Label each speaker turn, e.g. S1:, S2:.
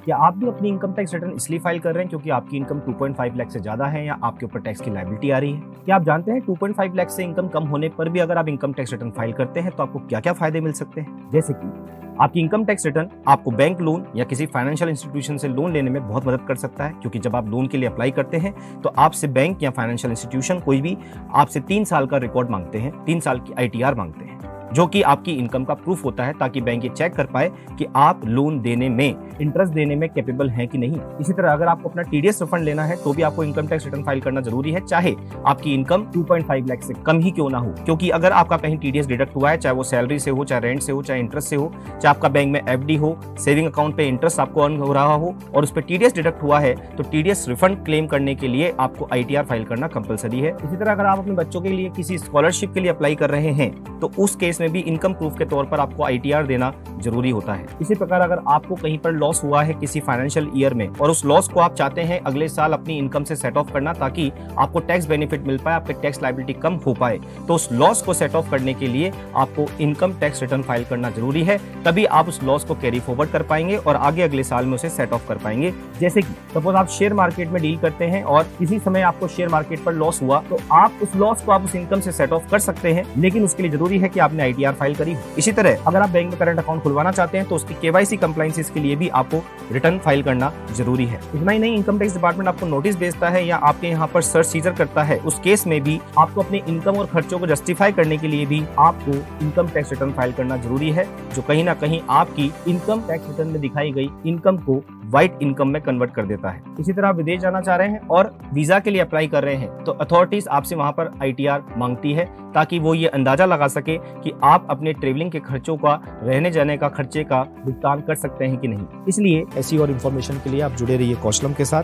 S1: क्या आप भी अपनी इनकम टैक्स रिटर्न इसलिए फाइल कर रहे हैं क्योंकि आपकी इनकम 2.5 लाख से ज्यादा है या आपके ऊपर टैक्स की लायबिलिटी आ रही है? क्या आप जानते हैं 2.5 लाख से इनकम कम होने पर भी अगर आप इनकम टैक्स रिटर्न फाइल करते हैं तो आपको क्या क्या फायदे मिल सकते हैं? जैसे कि आपकी इनकम टैक्स रिटर्न आपको बैंक लोन या किसी फाइनेंशियल इंस्टीट्यूशन से लोन लेने में बहुत मदद कर सकता है, क्योंकि जब आप लोन के लिए अप्लाई करते हैं तो आपसे बैंक या फाइनेंशियल इंस्टीट्यूशन कोई भी आपसे 3 साल का रिकॉर्ड मांगते हैं, 3 साल की ITR मांगते हैं, जो कि आपकी इनकम का प्रूफ होता है, ताकि बैंक ये चेक कर पाए कि आप लोन देने में, इंटरेस्ट देने में कैपेबल हैं कि नहीं। इसी तरह अगर आपको अपना TDS रिफंड लेना है तो भी आपको इनकम टैक्स रिटर्न फाइल करना जरूरी है, चाहे आपकी इनकम 2.5 लाख से कम ही क्यों ना हो। क्योंकि अगर आपका कहीं TDS डिडक्ट हुआ है, चाहे वो सैलरी से हो, चाहे रेंट से हो, चाहे इंटरेस्ट से हो, चाहे आपका बैंक में FD हो, सेविंग अकाउंट पे इंटरेस्ट आपको अर्न हो रहा हो और उस पर TDS डिडक्ट हुआ है, तो TDS रिफंड क्लेम करने के लिए आपको ITR फाइल करना कंपलसरी है। इसी तरह अगर आप अपने बच्चों के लिए किसी स्कॉलरशिप के लिए अप्लाई कर रहे हैं तो उस केस में भी इनकम प्रूफ के तौर पर आपको ITR देना जरूरी होता है। इसी प्रकार अगर आपको कहीं पर लॉस हुआ है किसी फाइनेंशियल ईयर में और उस लॉस को आप चाहते हैं अगले साल अपनी इनकम से सेट ऑफ करना, ताकि आपको टैक्स बेनिफिट मिल पाए, आपके टैक्स लायबिलिटी कम हो पाए, तो उस लॉस को सेट ऑफ करने के लिए आपको इनकम टैक्स रिटर्न फाइल करना जरूरी है। तभी आप उस लॉस को कैरी फॉरवर्ड कर पाएंगे और आगे अगले साल में उसे सेट ऑफ कर पाएंगे। जैसे कि सपोज आप शेयर मार्केट में डील करते हैं और किसी समय आपको शेयर मार्केट पर लॉस हुआ, तो आप उस लॉस को आप उस इनकम से सेट ऑफ कर सकते हैं, लेकिन उसके लिए जरूरी है कि आपने ITR फाइल करी। इसी तरह अगर आप बैंक में करंट अकाउंट खुलवाना चाहते हैं तो उसकी KYC कंप्लायंसेस के लिए भी आपको रिटर्न फाइल करना जरूरी है। इतना ही नहीं, इनकम टैक्स डिपार्टमेंट आपको नोटिस भेजता है या आपके यहाँ पर सर्च सीजर करता है, उस केस में भी आपको अपने इनकम और खर्चों को जस्टिफाई करने के लिए भी आपको इनकम टैक्स रिटर्न फाइल करना जरूरी है, जो कहीं ना कहीं आपकी इनकम टैक्स रिटर्न में दिखाई गई इनकम को व्हाइट इनकम में कन्वर्ट कर देता है। इसी तरह आप विदेश जाना चाह रहे हैं और वीजा के लिए अप्लाई कर रहे हैं तो अथॉरिटीज आपसे वहां पर ITR मांगती है, ताकि वो ये अंदाजा लगा सके कि आप अपने ट्रेवलिंग के खर्चों का, रहने जाने का खर्चे का भुगतान कर सकते हैं कि नहीं। इसलिए ऐसी और इन्फॉर्मेशन के लिए आप जुड़े रहिए कौशलम के साथ।